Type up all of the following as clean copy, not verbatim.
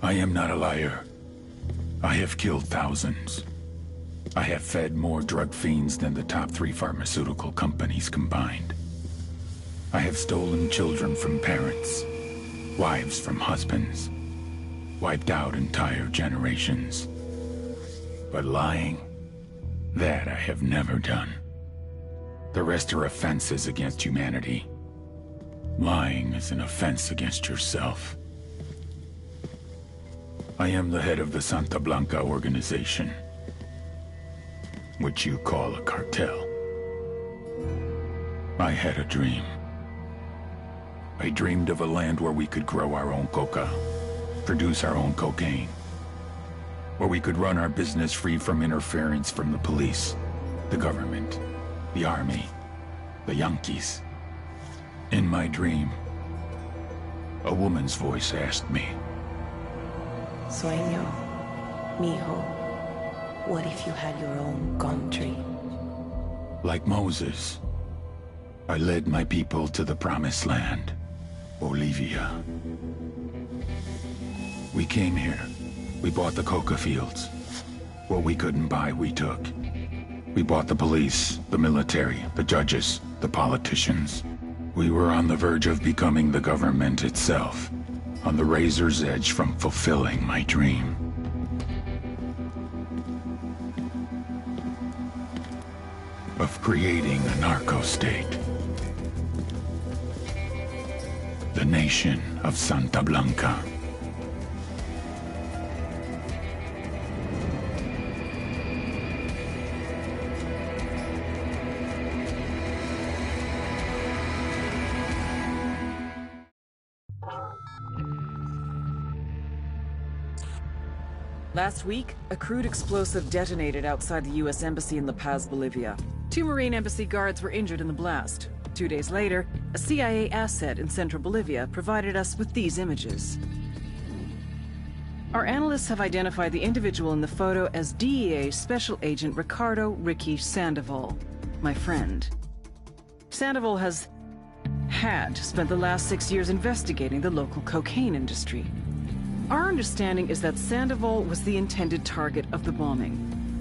I am not a liar. I have killed thousands. I have fed more drug fiends than the top 3 pharmaceutical companies combined. I have stolen children from parents, wives from husbands, wiped out entire generations. But lying, that I have never done. The rest are offenses against humanity. Lying is an offense against yourself. I am the head of the Santa Blanca organization, which you call a cartel. I had a dream. I dreamed of a land where we could grow our own coca, produce our own cocaine, where we could run our business free from interference from the police, the government, the army, the Yankees. In my dream, a woman's voice asked me, Sueño, mijo, what if you had your own country? like Moses, I led my people to the promised land, Bolivia. We came here. We bought the coca fields. What we couldn't buy, we took. We bought the police, the military, the judges, the politicians. We were on the verge of becoming the government itself, on the razor's edge from fulfilling my dream. Of creating a narco-state. The nation of Santa Blanca. Last week, a crude explosive detonated outside the U.S. Embassy in La Paz, Bolivia. 2 Marine Embassy guards were injured in the blast. 2 days later, a CIA asset in central Bolivia provided us with these images. Our analysts have identified the individual in the photo as DEA Special Agent Ricardo Ricky Sandoval, my friend. Sandoval had spent the last 6 years investigating the local cocaine industry. Our understanding is that Sandoval was the intended target of the bombing.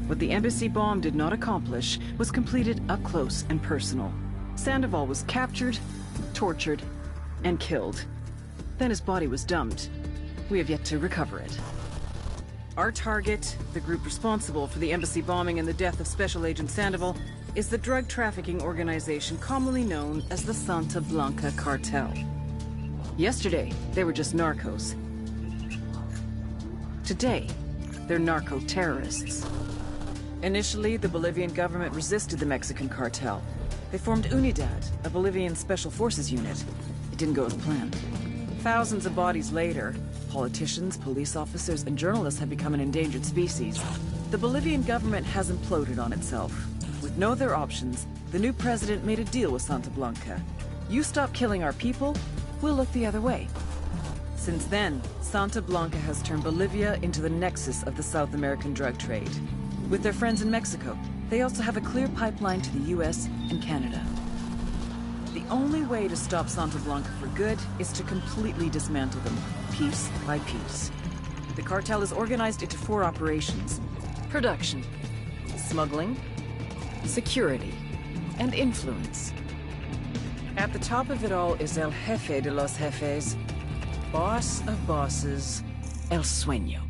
What the embassy bomb did not accomplish was completed up close and personal. Sandoval was captured, tortured, and killed. Then his body was dumped. We have yet to recover it. Our target, the group responsible for the embassy bombing and the death of Special Agent Sandoval, is the drug trafficking organization commonly known as the Santa Blanca Cartel. Yesterday, they were just narcos. Today, they're narco-terrorists. Initially, the Bolivian government resisted the Mexican cartel. They formed Unidad, a Bolivian special forces unit. It didn't go as planned. Thousands of bodies later, politicians, police officers, and journalists have become an endangered species. The Bolivian government has imploded on itself. With no other options, the new president made a deal with Santa Blanca. You stop killing our people, we'll look the other way. Since then, Santa Blanca has turned Bolivia into the nexus of the South American drug trade. With their friends in Mexico, they also have a clear pipeline to the US and Canada. The only way to stop Santa Blanca for good is to completely dismantle them, piece by piece. The cartel is organized into 4 operations: production, smuggling, security, and influence. At the top of it all is El Jefe de los Jefes, boss of bosses, El Sueño.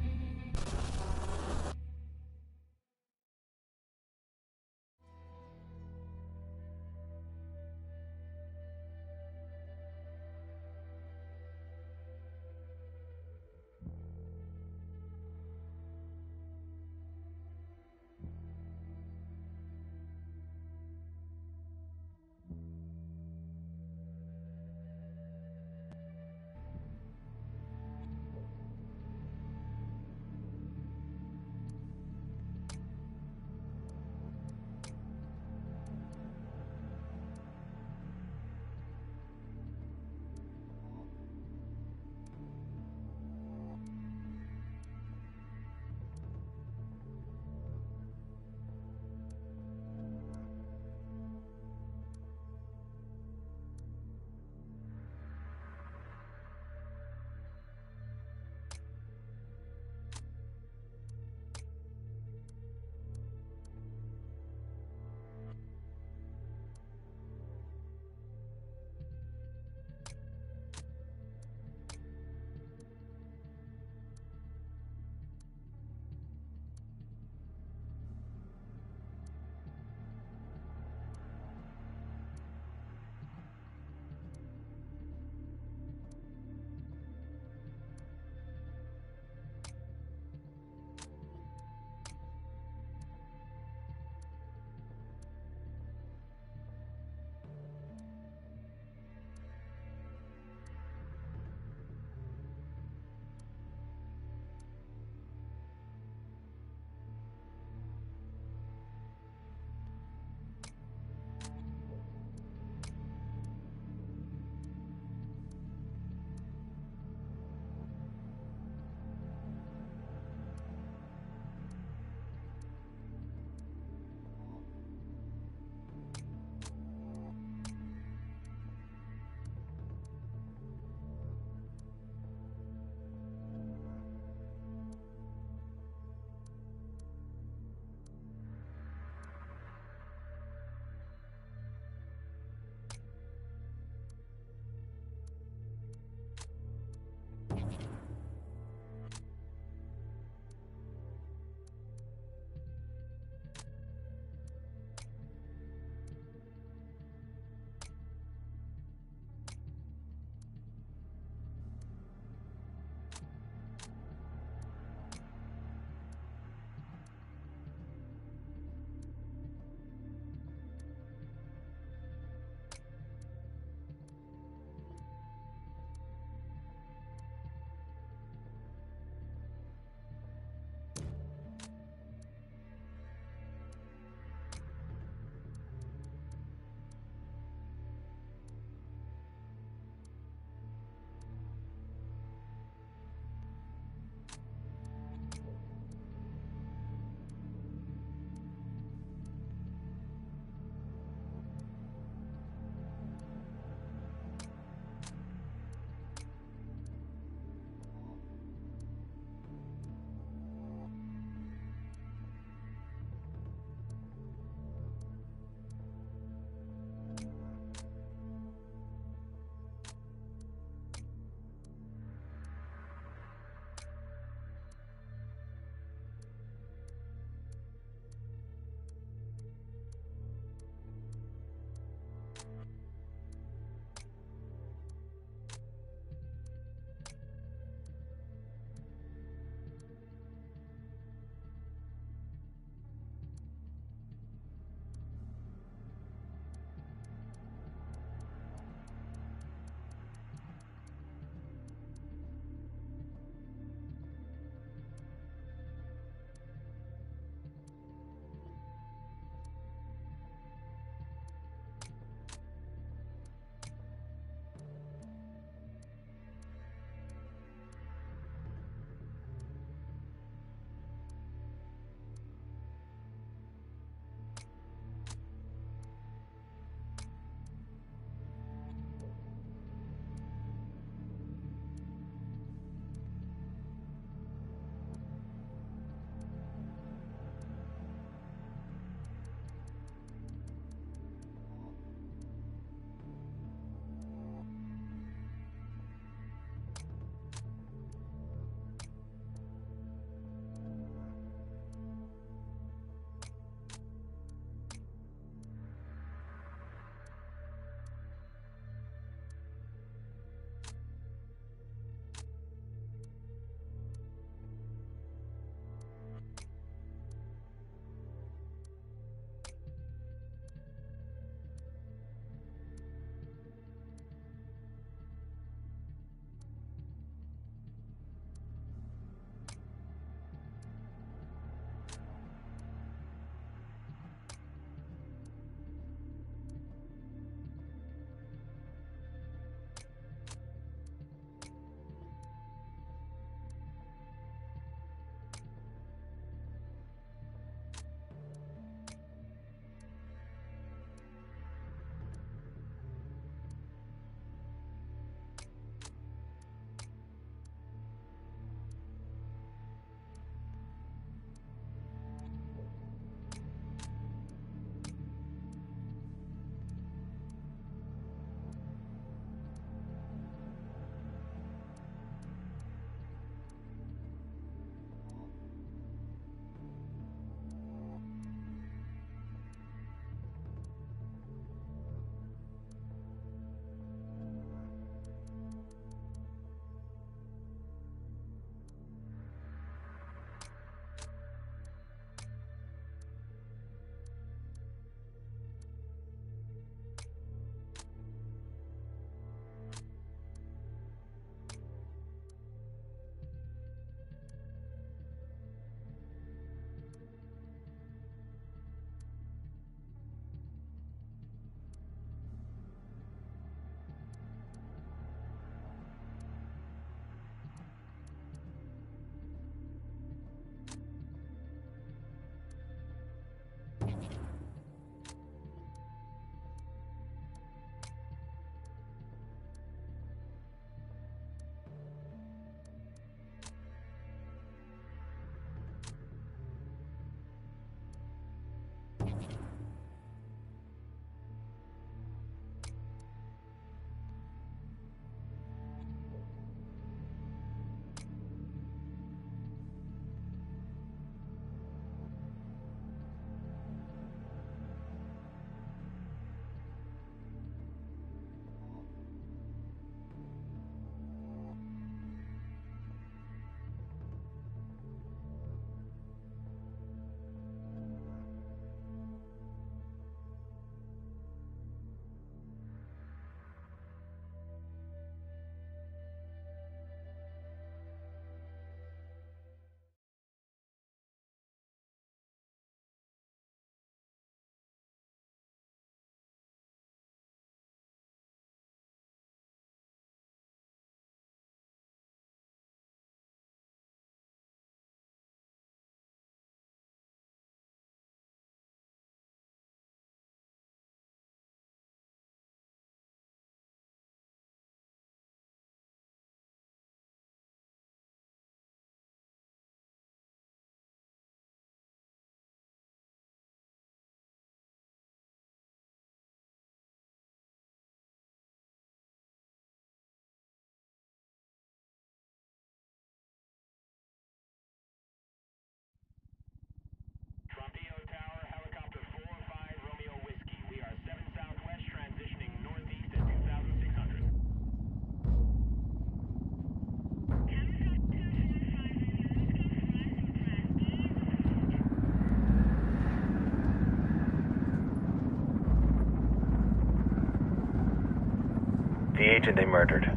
The agent they murdered.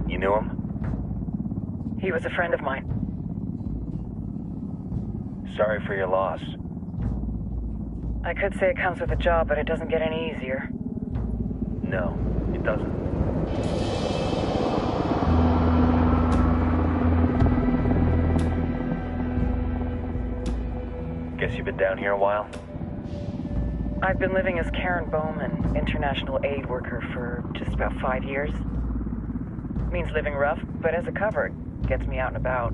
You knew him? He was a friend of mine. Sorry for your loss. I could say it comes with a job, but it doesn't get any easier. No, it doesn't. Guess you've been down here a while? I've been living as Karen Bowman, international aid worker, for just about 5 years. Means living rough, but as a cover, it gets me out and about.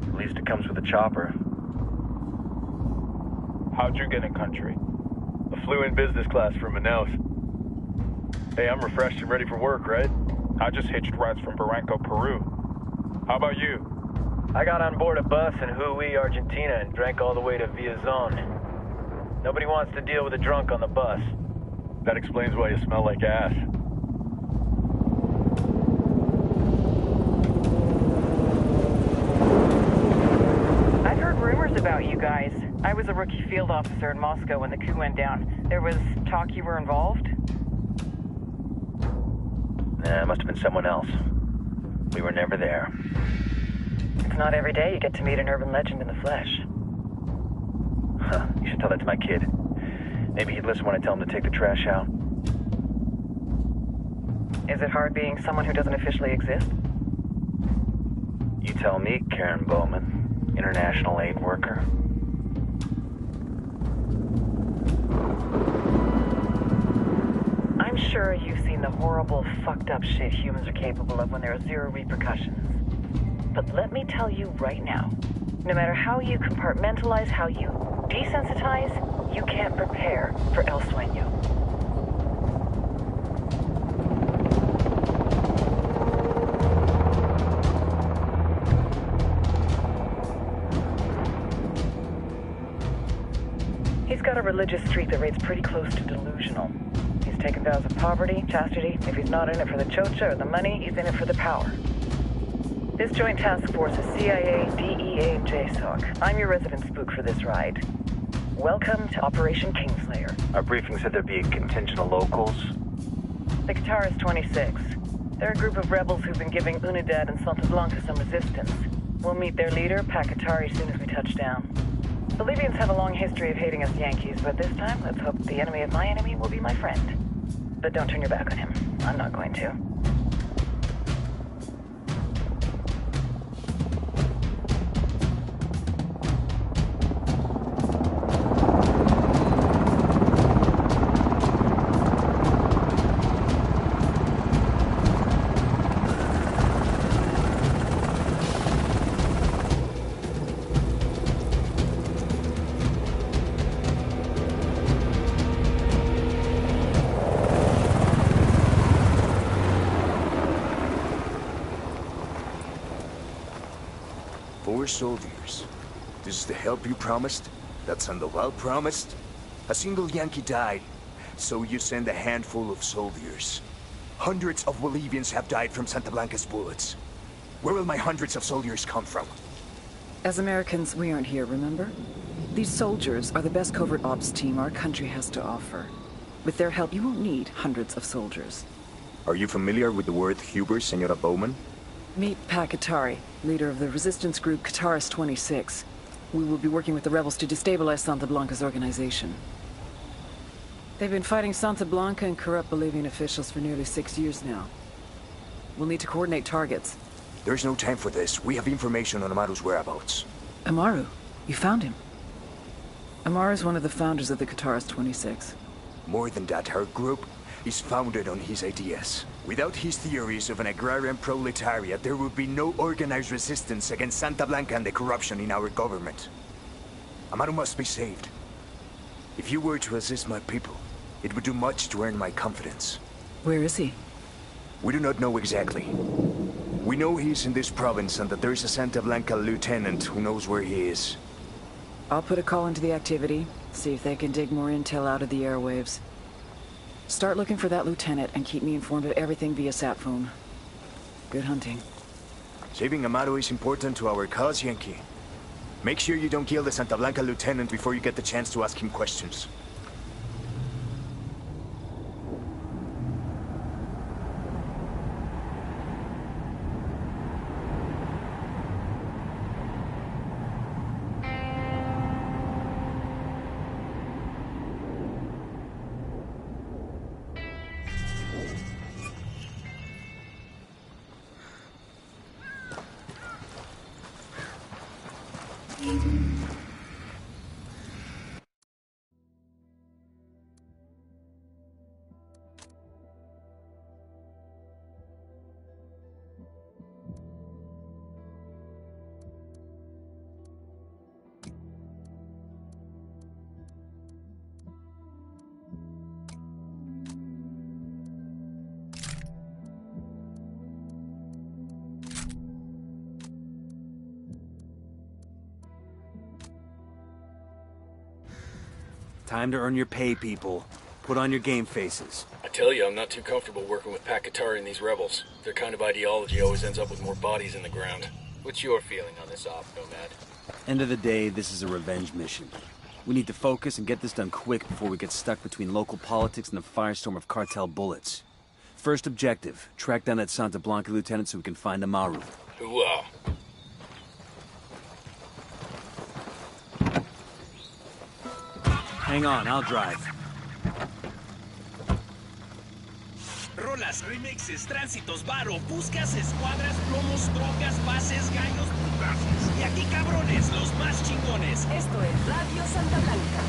At least it comes with a chopper. How'd you get in country? I flew in business class from Manaus. Hey, I'm refreshed and ready for work, right? I just hitched rides from Barranco, Peru. How about you? I got on board a bus in Jujuy, Argentina, and drank all the way to Villazon. Nobody wants to deal with a drunk on the bus. That explains why you smell like ass. I've heard rumors about you guys. I was a rookie field officer in Moscow when the coup went down. There was talk you were involved? Nah, it must have been someone else. We were never there. It's not every day you get to meet an urban legend in the flesh. Huh, you should tell that to my kid. Maybe he'd listen when I tell him to take the trash out. Is it hard being someone who doesn't officially exist? You tell me, Karen Bowman, international aid worker. I'm sure you've seen the horrible, fucked up shit humans are capable of when there are zero repercussions. But let me tell you right now, no matter how you compartmentalize, how you desensitize, you can't prepare for El Sueño. He's got a religious streak that rates pretty close to delusional. He's taken vows of poverty, chastity. If he's not in it for the chocha or the money, he's in it for the power. This joint task force is CIA, DEA, and JSOC. I'm your resident spook for this ride. Welcome to Operation Kingslayer. Our briefing said there'd be a contingent of locals. The Qatar is 26. They're a group of rebels who've been giving Unidad and Santa Blanca some resistance. We'll meet their leader, Pakatari, as soon as we touch down. Bolivians have a long history of hating us Yankees, but this time, let's hope the enemy of my enemy will be my friend. But don't turn your back on him. I'm not going to. Four soldiers. This is the help you promised? That Sandoval promised? A single Yankee died, so you send a handful of soldiers. Hundreds of Bolivians have died from Santa Blanca's bullets. Where will my hundreds of soldiers come from? As Americans, we aren't here, remember? These soldiers are the best covert ops team our country has to offer. With their help, you won't need hundreds of soldiers. Are you familiar with the word Huber, Senora Bowman? Meet Pakatari, leader of the resistance group Qatar's 26. We will be working with the rebels to destabilize Santa Blanca's organization. They've been fighting Santa Blanca and corrupt Bolivian officials for nearly 6 years now. We'll need to coordinate targets. There's no time for this. We have information on Amaru's whereabouts. Amaru? You found him? Amaru is one of the founders of the Qatar's 26. More than that, her group is founded on his ideas. Without his theories of an agrarian proletariat, there would be no organized resistance against Santa Blanca and the corruption in our government. Amaru must be saved. If you were to assist my people, it would do much to earn my confidence. Where is he? We do not know exactly. We know he's in this province and that there is a Santa Blanca lieutenant who knows where he is. I'll put a call into the activity, see if they can dig more intel out of the airwaves. Start looking for that lieutenant and keep me informed of everything via sat phone. Good hunting. Saving Amaru is important to our cause, Yankee. Make sure you don't kill the Santa Blanca lieutenant before you get the chance to ask him questions. Time to earn your pay, people. Put on your game faces. I tell you, I'm not too comfortable working with Pakatari and these rebels. Their kind of ideology always ends up with more bodies in the ground. What's your feeling on this op, Nomad? End of the day, this is a revenge mission. We need to focus and get this done quick before we get stuck between local politics and the firestorm of cartel bullets. First objective, track down that Santa Blanca lieutenant so we can find Amaru. Hooah. Hang on, I'll drive. Rolas, remixes, tránsitos, varo, buscas, escuadras, plomos, drogas, bases, gallos, putazos. Y aquí, cabrones, los más chingones. Esto es Radio Santa Blanca.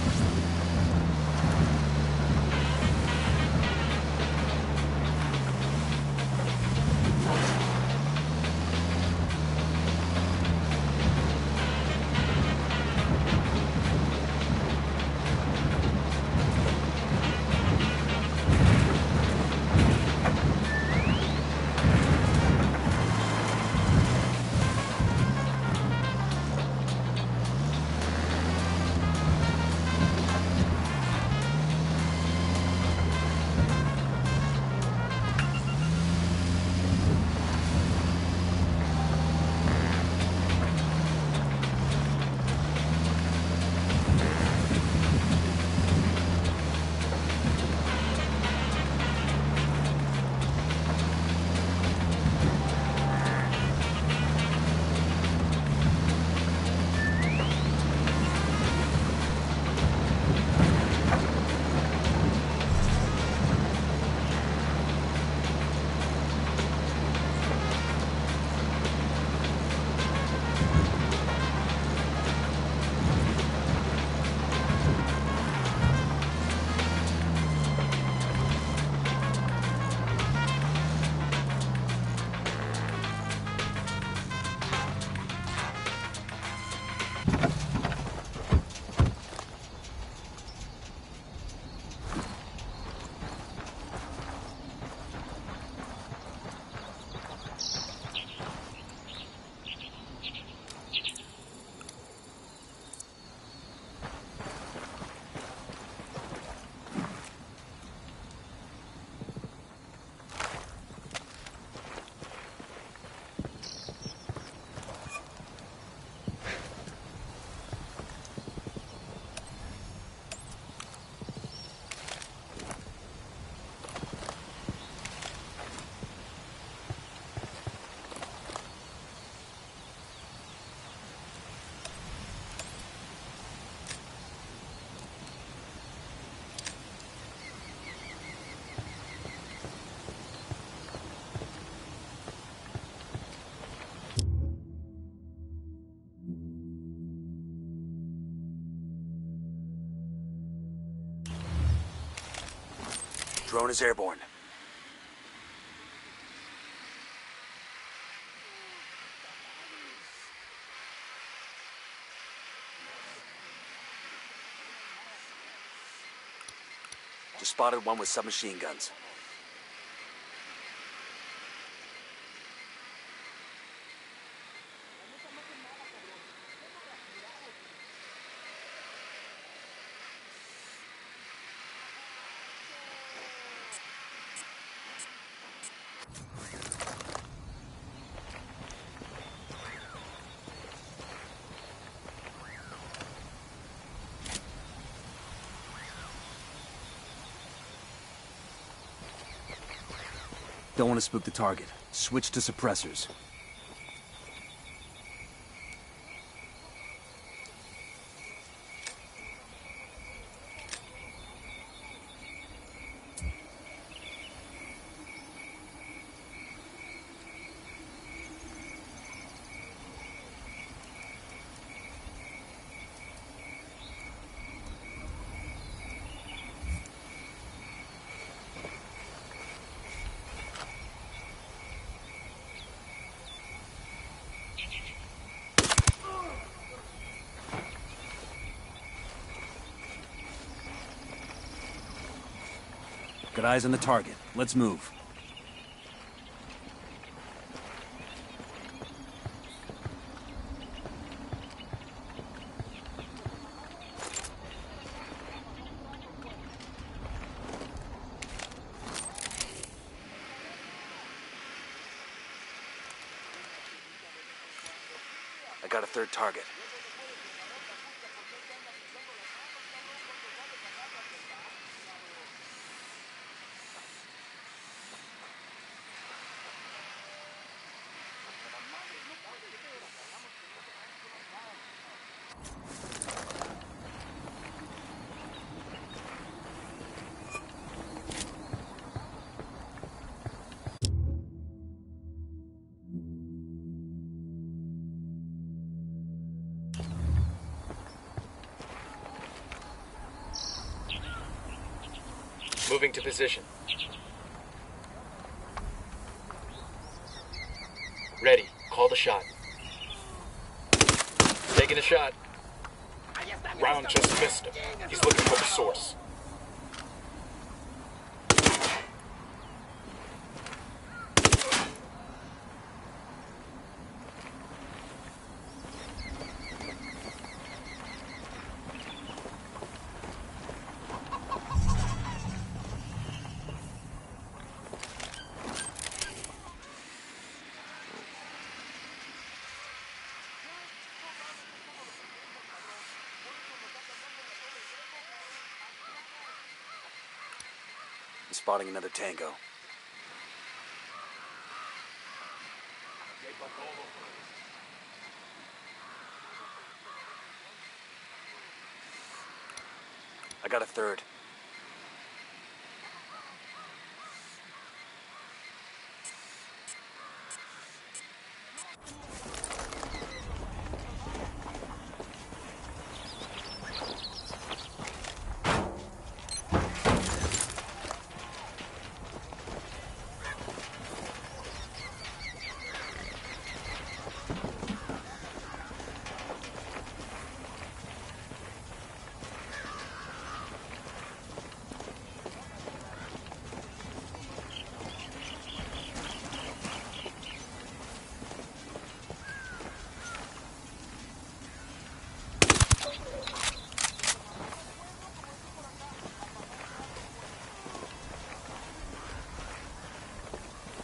Drone is airborne. Just spotted one with submachine guns. Don't want to spook the target. Switch to suppressors. Got eyes on the target. Let's move. got a third target. Moving to position. Ready. Call the shot. Taking a shot. Round just missed him. He's looking for the source. Spotting another tango. I got a third.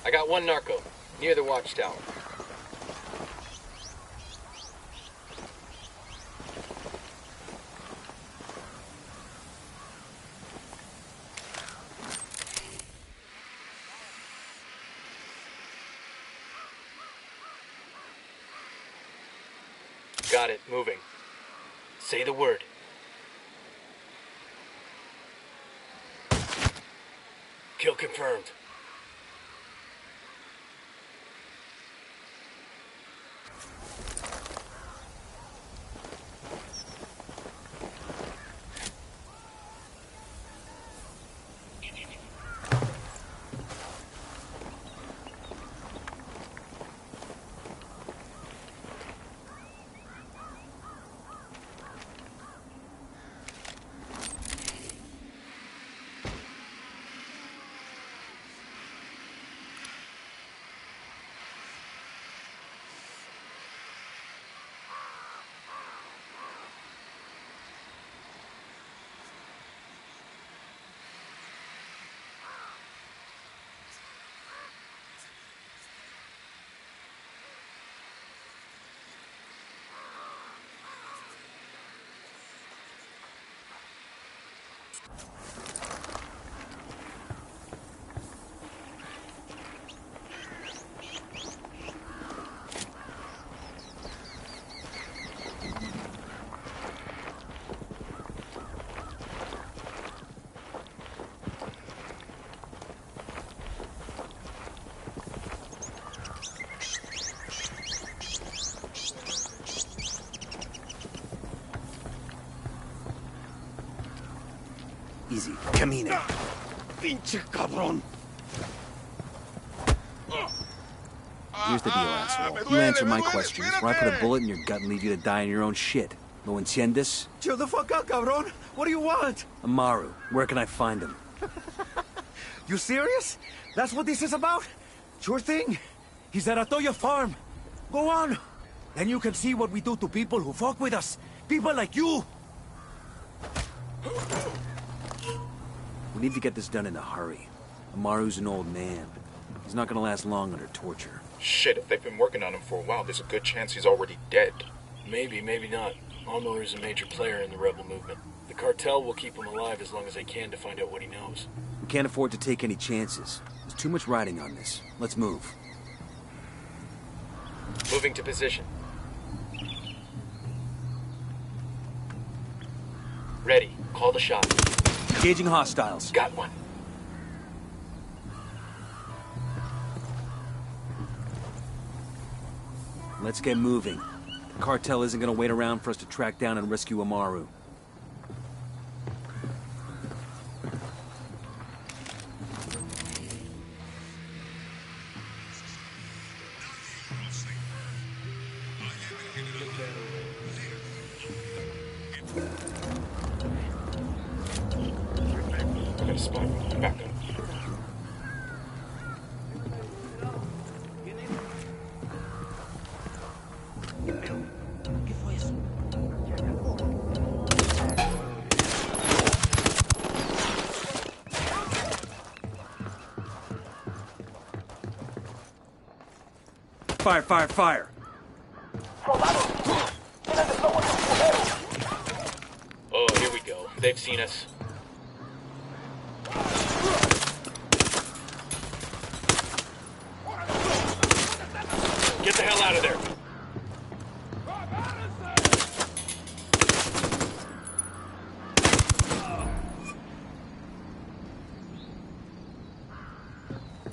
I got one narco, near the watchtower. Got it, moving. Say the word. Kill confirmed. Easy. Camine. Pinche cabrón. Here's the deal, asshole. You answer my questions, or I put a bullet in your gut and leave you to die in your own shit. ¿Lo entiendes? Chill the fuck out, cabrón. What do you want? Amaru. Where can I find him? You serious? That's what this is about? Sure thing. He's at Atoya Farm. Go on. Then you can see what we do to people who fuck with us. People like you. We need to get this done in a hurry. Amaru's an old man. He's not gonna last long under torture. Shit, if they've been working on him for a while, there's a good chance he's already dead. Maybe, maybe not. Armor is a major player in the rebel movement. The cartel will keep him alive as long as they can to find out what he knows. We can't afford to take any chances. There's too much riding on this. Let's move. Moving to position. Ready. Call the shot. Engaging hostiles. Got one. Let's get moving. The cartel isn't gonna wait around for us to track down and rescue Amaru. I got a spot. Back up. Fire, fire, fire! Oh, here we go. They've seen us. Get the hell out of there!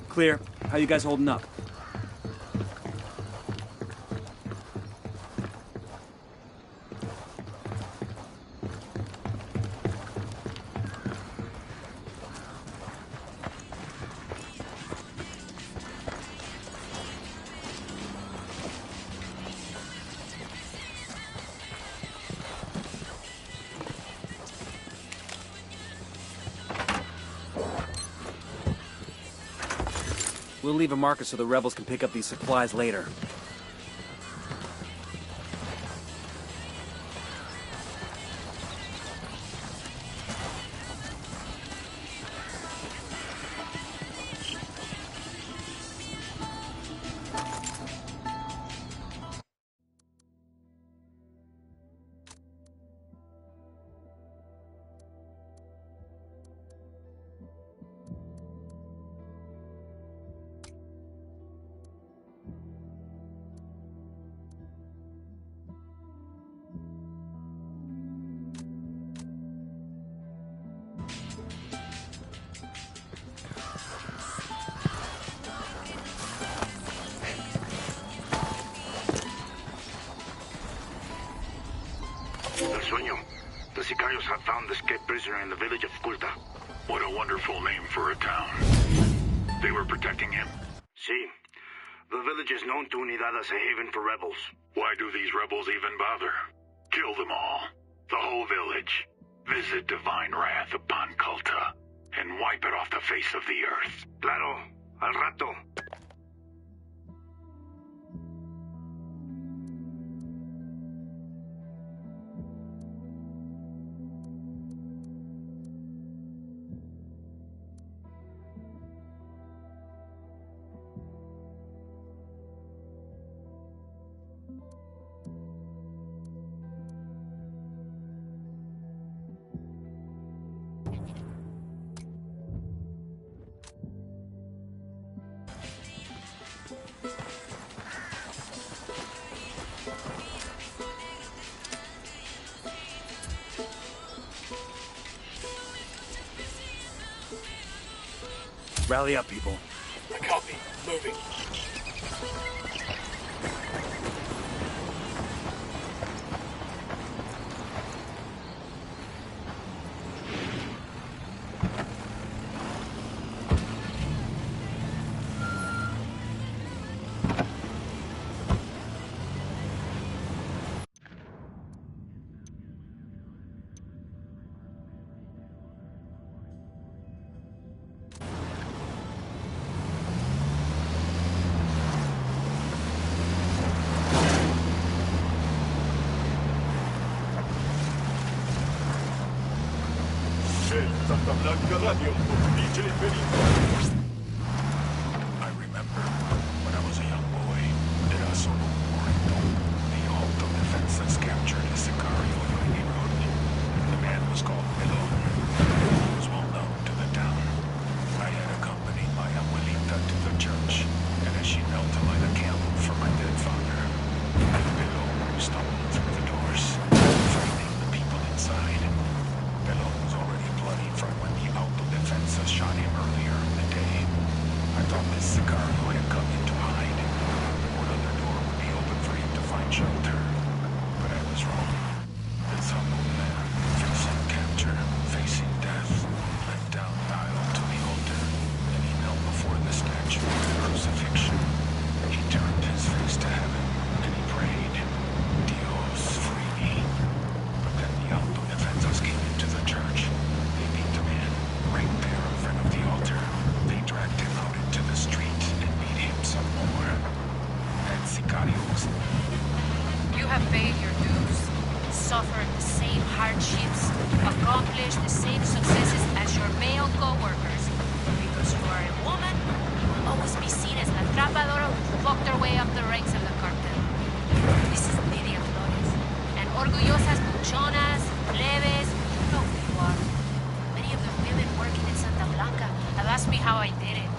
Clear. How you guys holding up? We'll leave a marker so the rebels can pick up these supplies later. El Sueño. The Sicarios have found the escaped prisoner in the village of Culta. What a wonderful name for a town. They were protecting him? See, the village is known to Unidad as a haven for rebels. Why do these rebels even bother? Kill them all. The whole village. Visit divine wrath upon Culta. And wipe it off the face of the earth. Claro, al rato. Rally up, people. I copy. Moving. Santa Blanca Radio, dice il pericolo. I remember when I was a young boy, era solo un momento. The alto defenses ask me how I did it.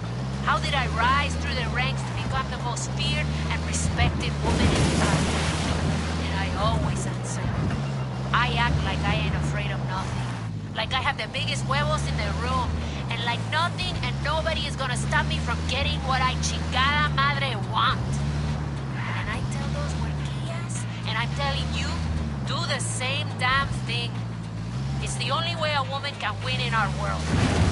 How did I rise through the ranks to become the most feared and respected woman in the army? And I always answer, I act like I ain't afraid of nothing. Like I have the biggest huevos in the room. And like nothing and nobody is gonna stop me from getting what I chingada madre want. And I tell those huerquillas, and I'm telling you, do the same damn thing. It's the only way a woman can win in our world.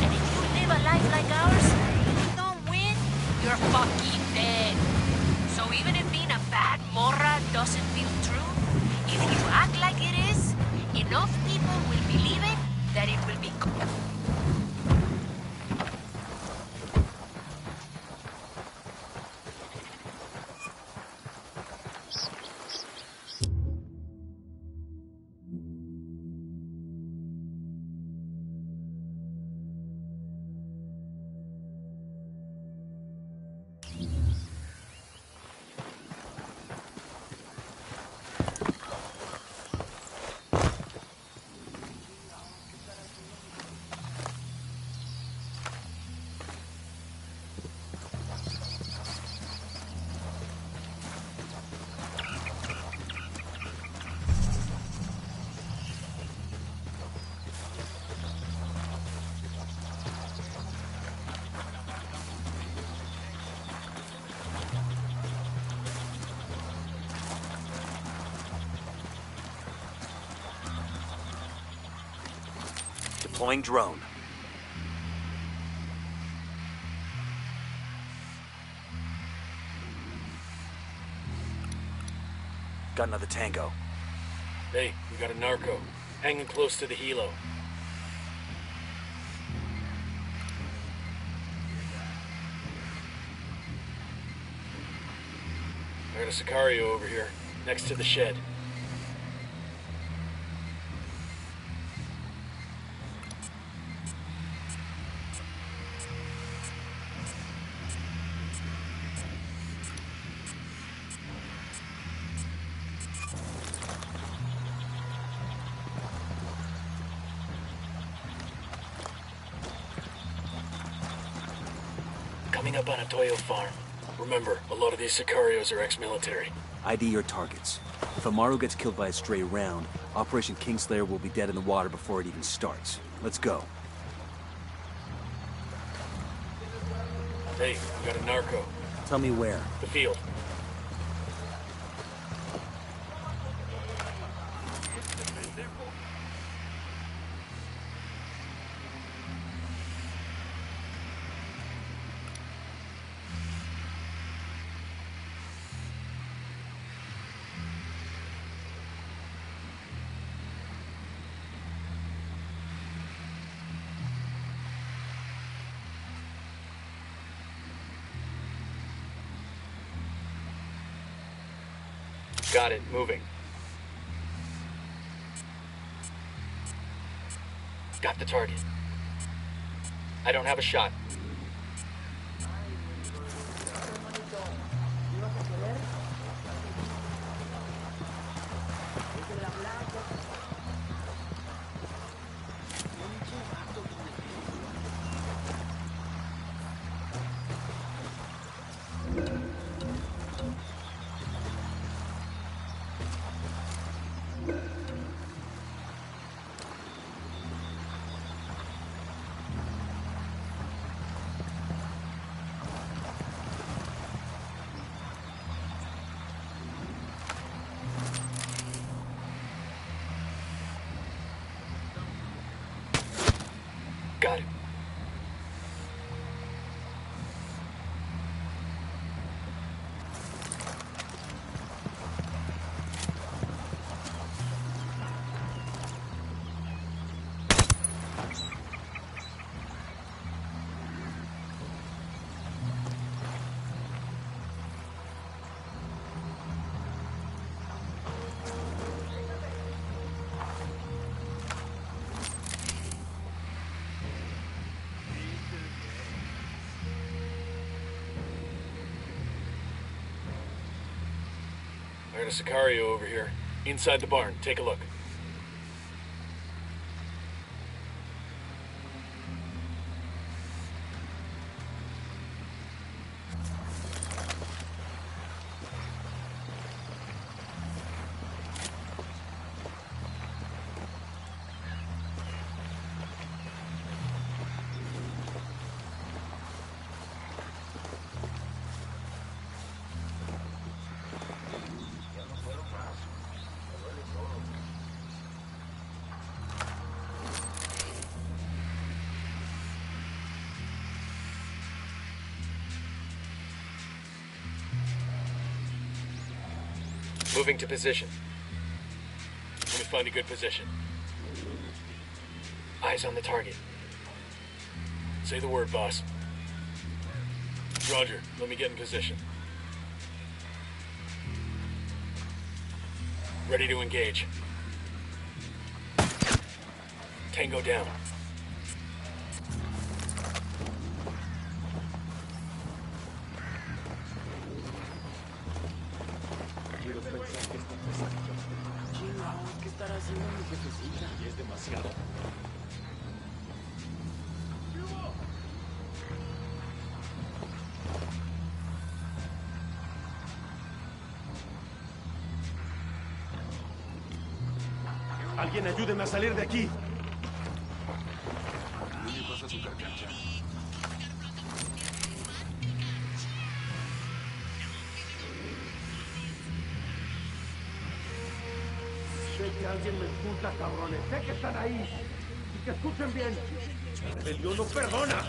And if you live a life like ours, and you don't win, you're fucking dead. So even if being a bad morra doesn't feel true, if you act like it is, enough people will believe it that it will be good. Deploying drone. Got another tango. Hey, we got a narco. Hanging close to the helo. I got a Sicario over here, next to the shed. Coming up on a Toyo farm. Remember, a lot of these Sicarios are ex-military. ID your targets. If Amaru gets killed by a stray round, Operation Kingslayer will be dead in the water before it even starts. Let's go. Hey, we got a narco. Tell me where. The field. Got it, moving. Got the target. I don't have a shot. Got it. I got a Sicario over here. Inside the barn. Take a look. Moving to position. Let me find a good position. Eyes on the target. Say the word, boss. Roger, let me get in position. Ready to engage. Tango down. Alguien ayúdeme a salir de aquí. Sé que alguien me escucha, cabrones. Sé que están ahí. Y que escuchen bien. La rebelión no perdona.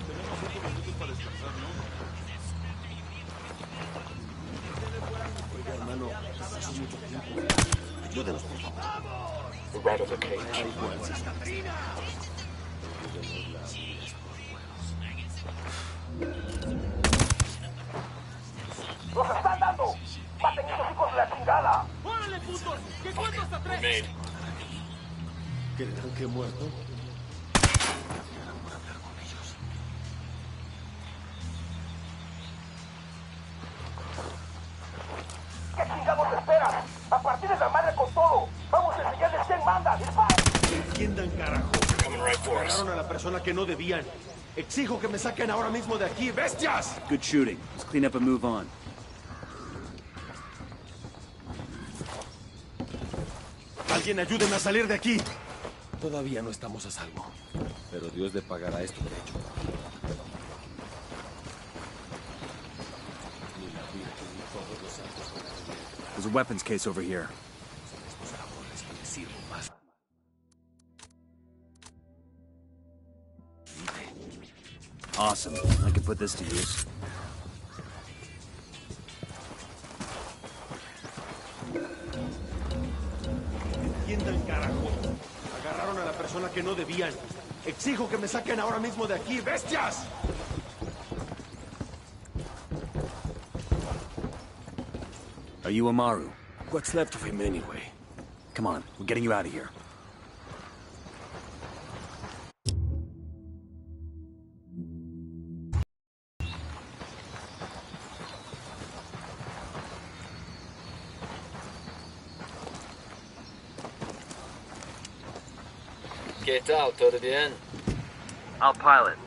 Tenemos 5 minutos para descansar, ¿no? Oiga, hermano, hace mucho tiempo. Ayúdenos, por favor. The rat of the cage. ¡Nos están dando! ¡Maten esos hijos de la chingada! ¡Órale, putos! ¡Que cuento hasta 3! ¿Creerán que he muerto? ¿Qué chingados esperas? ¡A partir de la madre con todo! ¡Vamos a enseñarles quién manda! ¡Dispara! ¡Entiendan, carajo! Coming right for us. Agarraron a la persona que no debían. Exijo que me saquen ahora mismo de aquí, bestias. Good shooting. Let's clean up and move on. Alguien ayúdeme a salir de aquí. Todavía no estamos a salvo. Pero Dios le pagará esto derecho. There's a weapons case over here. Awesome. I can put this to use. Entiendan, carajo. Agarraron a la persona que no debían. Exijo que me saquen ahora mismo de aquí, bestias. Are you Amaru? What's left of him anyway? Come on, we're getting you out of here. ¿Qué tal? ¿Todo bien? I'll pilot.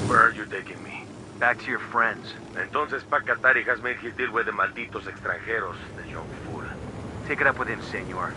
Where are you taking me? Back to your friends. Entonces, pa' Qatar y has made his deal with the malditos extranjeros, the young fool. Take it up with him, senor.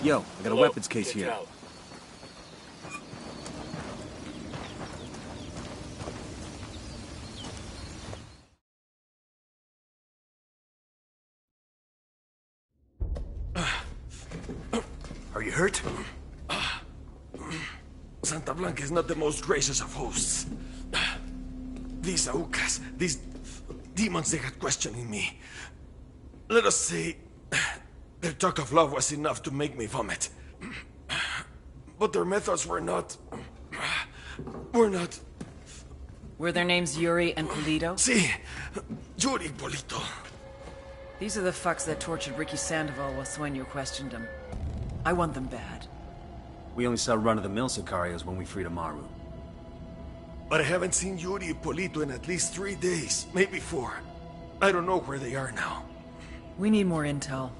Yo, I got a weapons case Get here. out. Are you hurt? Santa Blanca is not the most gracious of hosts. These Aucas, these demons they had questioning me. Let us say, their talk of love was enough to make me vomit. But their methods were not... Were their names Yuri and Polito? Si, Yuri Polito. These are the fucks that tortured Ricky Sandoval while Sueño questioned him. I want them bad. We only saw run-of-the-mill Sicarios when we freed Amaru. But I haven't seen Yuri Polito in at least 3 days, maybe 4. I don't know where they are now. We need more intel.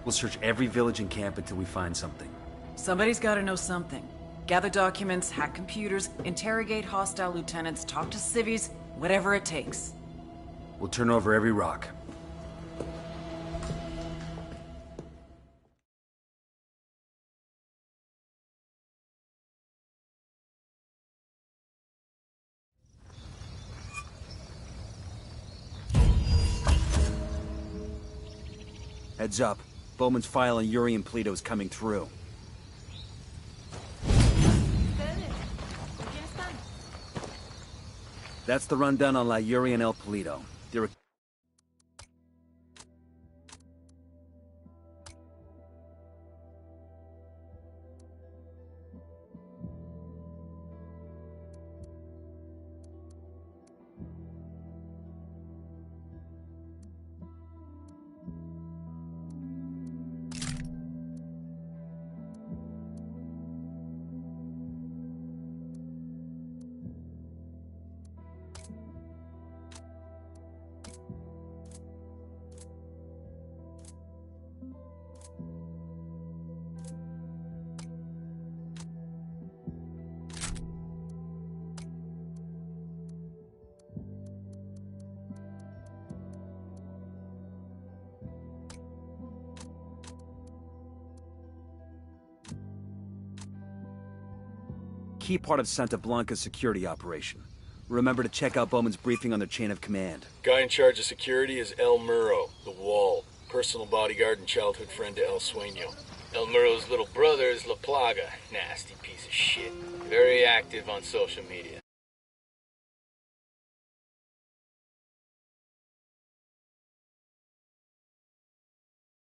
We'll search every village and camp until we find something. Somebody's gotta know something. Gather documents, hack computers, interrogate hostile lieutenants, talk to civvies, whatever it takes. We'll turn over every rock. Heads up. Bowman's file on Yuri and Polito is coming through. That's the rundown on La Yuri and El Polito. They're key part of Santa Blanca's security operation. Remember to check out Bowman's briefing on their chain of command. Guy in charge of security is El Muro, the Wall. Personal bodyguard and childhood friend to El Sueño. El Muro's little brother is La Plaga. Nasty piece of shit. Very active on social media.